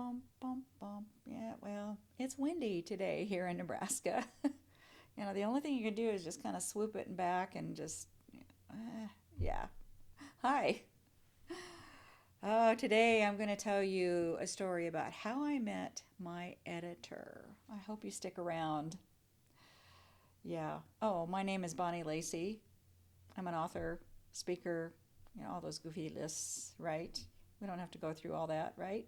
bum, bum, bum. Yeah, well, it's windy today here in Nebraska. The only thing you can do is just kind of swoop it back and just, yeah. Hi. Today I'm going to tell you a story about how I met my editor. I hope you stick around. Yeah. Oh, my name is Bonnie Lacey. I'm an author, speaker, all those goofy lists, right? We don't have to go through all that, right?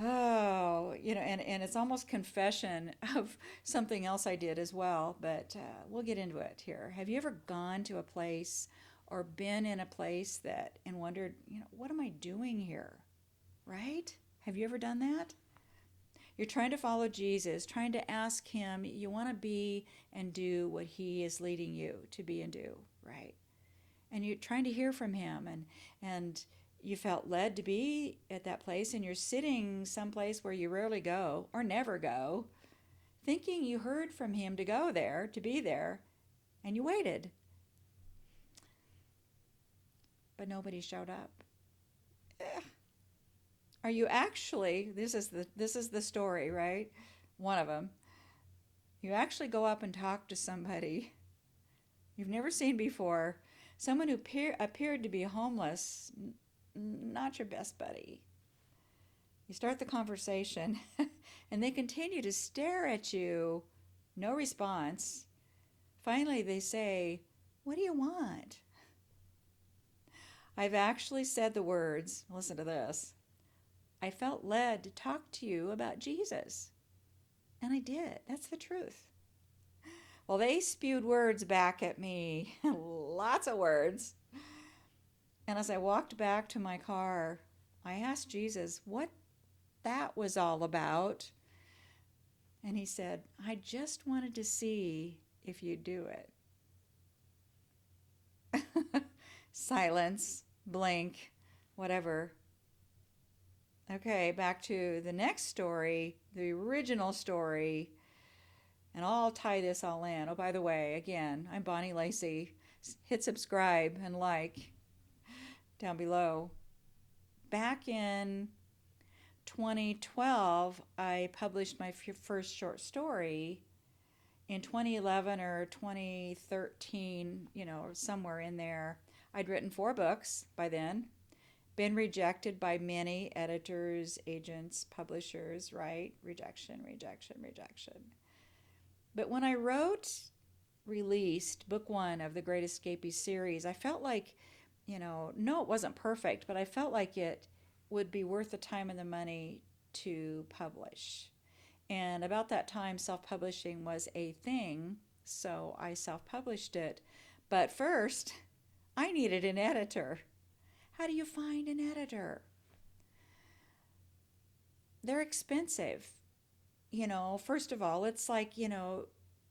Oh, and it's almost confession of something else I did as well, but we'll get into it here. Have you ever gone to a place or been in a place that and wondered, what am I doing here? Right? Have you ever done that? You're trying to follow Jesus, trying to ask him, you want to be and do what he is leading you to be and do, right? And you're trying to hear from him and you felt led to be at that place and you're sitting someplace where you rarely go or never go, thinking you heard from him to go there, to be there, and you waited, but nobody showed up. Eh. Are you actually, this is the story, right? One of them. You actually go up and talk to somebody you've never seen before, someone who appeared to be homeless, not your best buddy. You start the conversation, and they continue to stare at you, no response. Finally, they say, "What do you want?" I've actually said the words, listen to this, "I felt led to talk to you about Jesus." And I did. That's the truth. Well, they spewed words back at me, lots of words. And as I walked back to my car, I asked Jesus what that was all about. And he said, "I just wanted to see if you'd do it." Silence, blink, whatever. Okay, back to the next story, the original story. And I'll tie this all in. Oh, by the way, again, I'm Bonnie Lacey. Hit subscribe and like down below. Back in 2012, I published my first short story. In 2011 or 2013, somewhere in there, I'd written 4 books by then, been rejected by many editors, agents, publishers, right? Rejection, rejection, rejection. But when I released book 1 of the Great Escapee series, I felt like, no, it wasn't perfect, but I felt like it would be worth the time and the money to publish. And about that time, self-publishing was a thing, so I self-published it. But first, I needed an editor. How do you find an editor? They're expensive. First of all, it's like,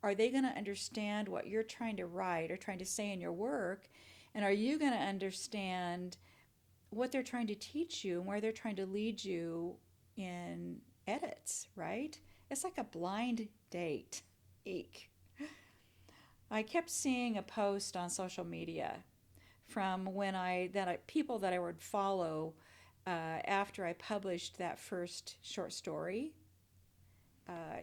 are they going to understand what you're trying to write or trying to say in your work? And are you going to understand what they're trying to teach you and where they're trying to lead you in edits, right? It's like a blind date. Eek. I kept seeing a post on social media from people that I would follow after I published that first short story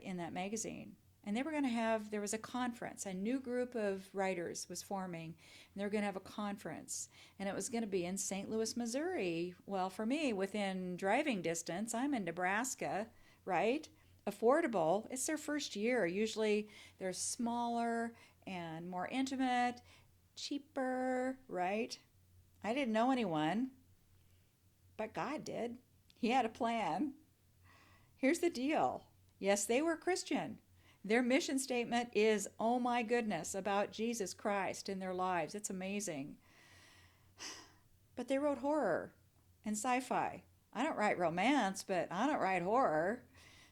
in that magazine. And there was a conference. A new group of writers was forming, and they were going to have a conference. And it was going to be in St. Louis, Missouri. Well, for me, within driving distance, I'm in Nebraska, right? Affordable. It's their first year. Usually they're smaller and more intimate, cheaper, right? I didn't know anyone, but God did. He had a plan. Here's the deal. Yes, they were Christian. Their mission statement is, oh my goodness, about Jesus Christ in their lives. It's amazing. But they wrote horror and sci-fi. I don't write romance, but I don't write horror.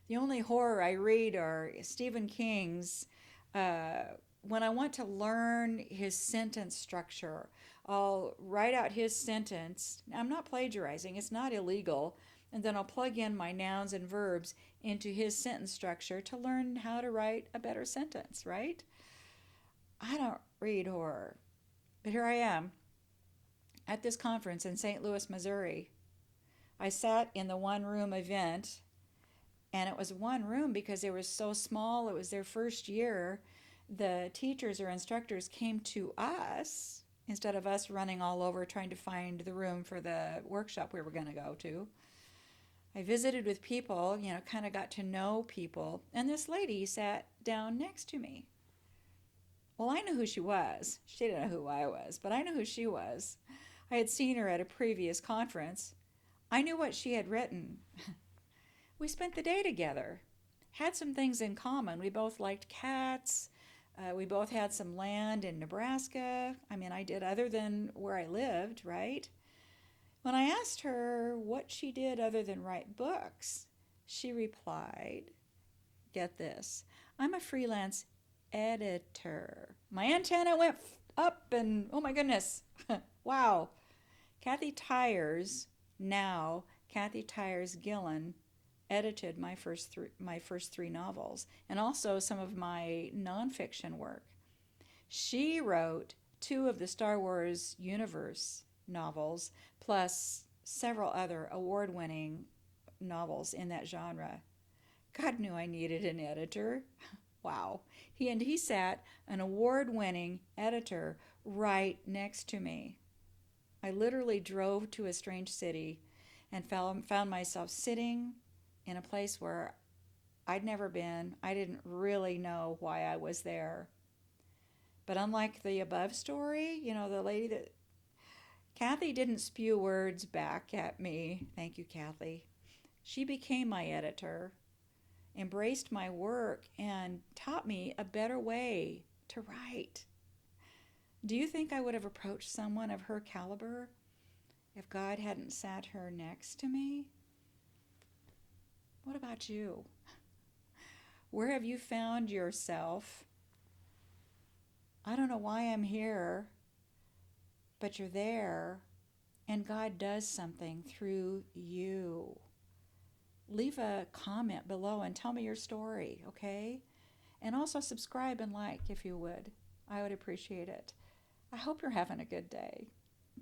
The only horror I read are Stephen King's. When I want to learn his sentence structure, I'll write out his sentence. I'm not plagiarizing, it's not illegal. And then I'll plug in my nouns and verbs into his sentence structure to learn how to write a better sentence, right? I don't read horror. But here I am at this conference in St. Louis, Missouri. I sat in the one room event, and it was one room because they were so small. It was their first year. The teachers or instructors came to us instead of us running all over trying to find the room for the workshop we were going to go to. I visited with people, kind of got to know people, and this lady sat down next to me. Well, I knew who she was. She didn't know who I was, but I knew who she was. I had seen her at a previous conference. I knew what she had written. We spent the day together, had some things in common. We both liked cats. We both had some land in Nebraska. I mean, I did other than where I lived, right? When I asked her what she did other than write books, she replied, get this, I'm a freelance editor. My antenna went up and oh my goodness, wow. Kathy Tyers, now Kathy Tyers Gillen, edited my first three novels and also some of my nonfiction work. She wrote two of the Star Wars universe novels, plus several other award-winning novels in that genre. God knew I needed an editor. Wow. He sat, an award-winning editor, right next to me. I literally drove to a strange city and found myself sitting in a place where I'd never been. I didn't really know why I was there. But unlike the above story, the lady that Kathy didn't spew words back at me. Thank you, Kathy. She became my editor, embraced my work, and taught me a better way to write. Do you think I would have approached someone of her caliber if God hadn't sat her next to me? What about you? Where have you found yourself? I don't know why I'm here, but you're there, and God does something through you. Leave a comment below and tell me your story, okay? And also subscribe and like if you would. I would appreciate it. I hope you're having a good day.